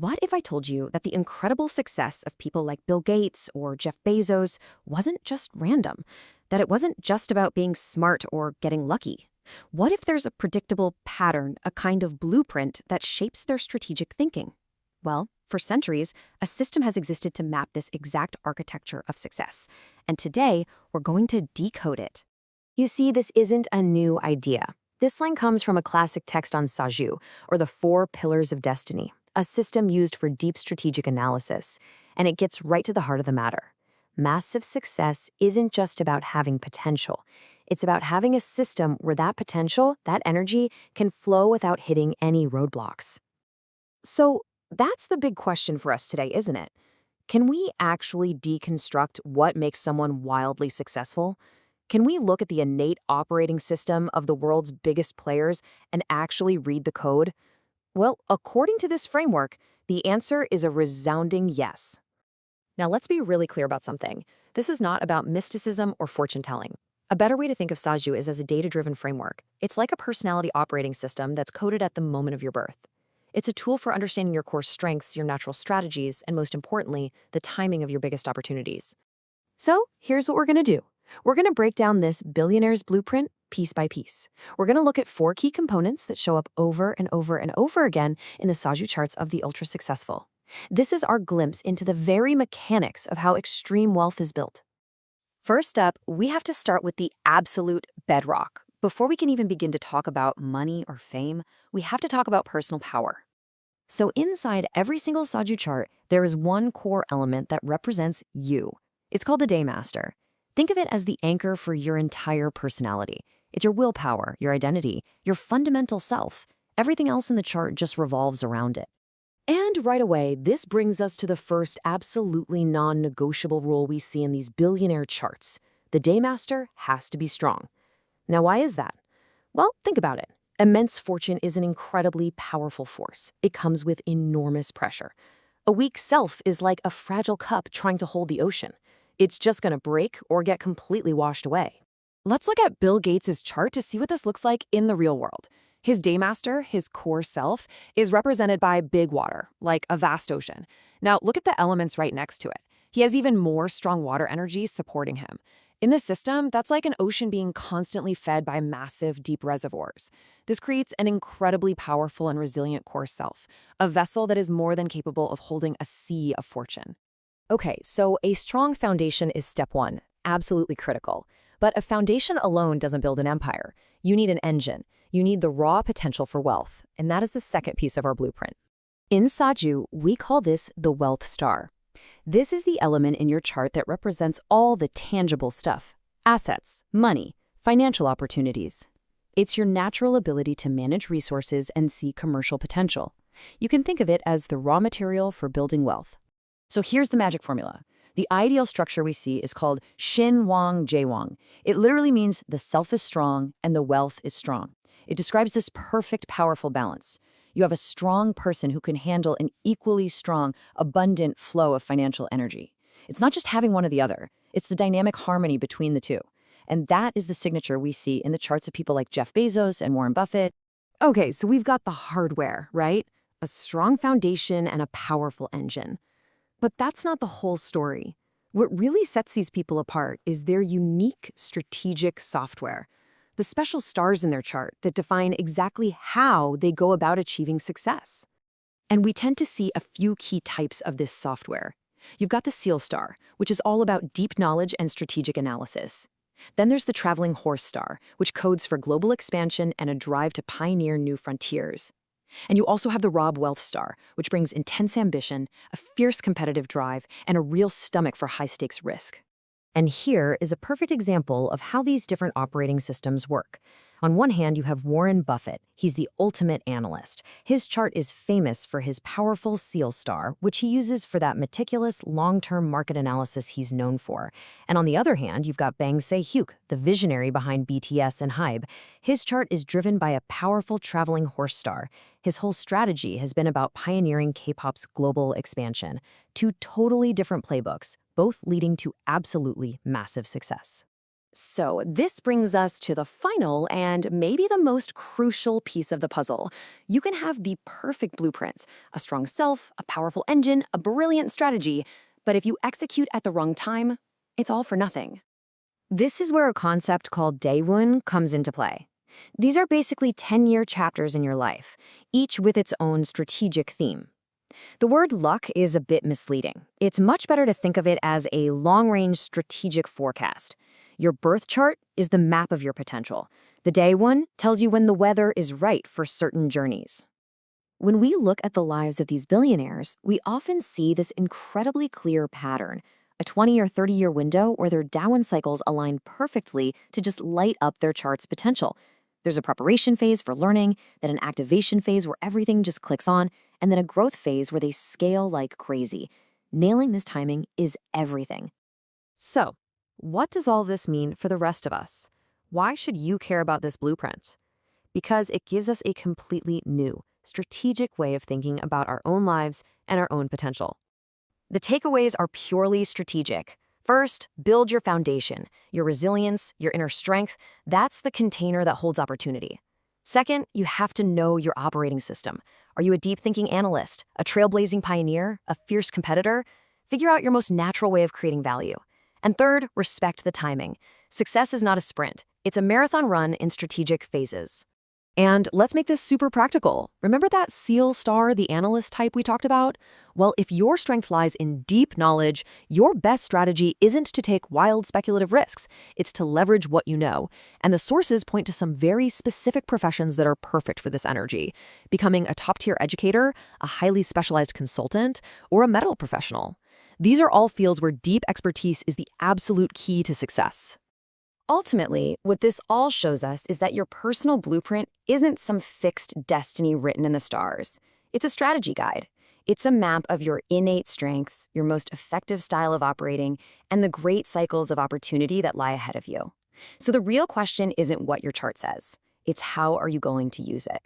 What if I told you that the incredible success of people like Bill Gates or Jeff Bezos wasn't just random? That it wasn't just about being smart or getting lucky? What if there's a predictable pattern, a kind of blueprint that shapes their strategic thinking? Well, for centuries, a system has existed to map this exact architecture of success. And today, we're going to decode it. You see, this isn't a new idea. This line comes from a classic text on Saju, or the Four Pillars of Destiny, a system used for deep strategic analysis, and it gets right to the heart of the matter. Massive success isn't just about having potential. It's about having a system where that potential, that energy, can flow without hitting any roadblocks. So that's the big question for us today, isn't it? Can we actually deconstruct what makes someone wildly successful? Can we look at the innate operating system of the world's biggest players and actually read the code? Well, according to this framework, the answer is a resounding yes. Now, let's be really clear about something. This is not about mysticism or fortune-telling. A better way to think of Saju is as a data-driven framework. It's like a personality operating system that's coded at the moment of your birth. It's a tool for understanding your core strengths, your natural strategies, and most importantly, the timing of your biggest opportunities. So, here's what we're going to do. We're going to break down this billionaire's blueprint piece by piece. We're going to look at 4 key components that show up over and over and over again in the Saju charts of the ultra-successful. This is our glimpse into the very mechanics of how extreme wealth is built. First up, we have to start with the absolute bedrock. Before we can even begin to talk about money or fame, we have to talk about personal power. So inside every single Saju chart, there is one core element that represents you. It's called the Daymaster. Think of it as the anchor for your entire personality. It's your willpower, your identity, your fundamental self. Everything else in the chart just revolves around it. And right away, this brings us to the first absolutely non-negotiable rule we see in these billionaire charts. The Daymaster has to be strong. Now, why is that? Well, think about it. Immense fortune is an incredibly powerful force. It comes with enormous pressure. A weak self is like a fragile cup trying to hold the ocean. It's just going to break or get completely washed away. Let's look at Bill Gates' chart to see what this looks like in the real world. His Daymaster, his core self, is represented by big water, like a vast ocean. Now, look at the elements right next to it. He has even more strong water energy supporting him. In this system, that's like an ocean being constantly fed by massive, deep reservoirs. This creates an incredibly powerful and resilient core self, a vessel that is more than capable of holding a sea of fortune. Okay, so a strong foundation is step 1, absolutely critical. But a foundation alone doesn't build an empire. You need an engine. You need the raw potential for wealth, and that is the second piece of our blueprint. In Saju, we call this the wealth star. This is the element in your chart that represents all the tangible stuff: assets, money, financial opportunities. It's your natural ability to manage resources and see commercial potential. You can think of it as the raw material for building wealth. So here's the magic formula. The ideal structure we see is called Shin Wang Jaewang. It literally means the self is strong and the wealth is strong. It describes this perfect, powerful balance. You have a strong person who can handle an equally strong, abundant flow of financial energy. It's not just having one or the other. It's the dynamic harmony between the two. And that is the signature we see in the charts of people like Jeff Bezos and Warren Buffett. Okay, so we've got the hardware, right? A strong foundation and a powerful engine. But that's not the whole story. What really sets these people apart is their unique strategic software, the special stars in their chart that define exactly how they go about achieving success. And we tend to see a few key types of this software. You've got the SEAL star, which is all about deep knowledge and strategic analysis. Then there's the traveling horse star, which codes for global expansion and a drive to pioneer new frontiers. And you also have the Rob Wealth star, which brings intense ambition, a fierce competitive drive, and a real stomach for high-stakes risk. And here is a perfect example of how these different operating systems work. On one hand, you have Warren Buffett. He's the ultimate analyst. His chart is famous for his powerful SEAL star, which he uses for that meticulous, long-term market analysis he's known for. And on the other hand, you've got Bang Se-hyuk, the visionary behind BTS and HYBE. His chart is driven by a powerful traveling horse star. His whole strategy has been about pioneering K-pop's global expansion. 2 totally different playbooks, both leading to absolutely massive success. So, this brings us to the final and maybe the most crucial piece of the puzzle. You can have the perfect blueprint, a strong self, a powerful engine, a brilliant strategy, but if you execute at the wrong time, it's all for nothing. This is where a concept called Daewoon comes into play. These are basically 10-year chapters in your life, each with its own strategic theme. The word luck is a bit misleading. It's much better to think of it as a long-range strategic forecast. Your birth chart is the map of your potential. The Daewoon tells you when the weather is right for certain journeys. When we look at the lives of these billionaires, we often see this incredibly clear pattern, a 20 or 30-year window where their Daewoon cycles align perfectly to just light up their chart's potential. There's a preparation phase for learning, then an activation phase where everything just clicks on, and then a growth phase where they scale like crazy. Nailing this timing is everything. So, what does all this mean for the rest of us? Why should you care about this blueprint? Because it gives us a completely new, strategic way of thinking about our own lives and our own potential. The takeaways are purely strategic. First, build your foundation, your resilience, your inner strength. That's the container that holds opportunity. Second, you have to know your operating system. Are you a deep-thinking analyst, a trailblazing pioneer, a fierce competitor? Figure out your most natural way of creating value. And third, respect the timing. Success is not a sprint. It's a marathon run in strategic phases. And let's make this super practical. Remember that SEAL star, the analyst type we talked about? Well, if your strength lies in deep knowledge, your best strategy isn't to take wild speculative risks. It's to leverage what you know. And the sources point to some very specific professions that are perfect for this energy. Becoming a top-tier educator, a highly specialized consultant, or a medical professional. These are all fields where deep expertise is the absolute key to success. Ultimately, what this all shows us is that your personal blueprint isn't some fixed destiny written in the stars. It's a strategy guide. It's a map of your innate strengths, your most effective style of operating, and the great cycles of opportunity that lie ahead of you. So the real question isn't what your chart says. It's how are you going to use it?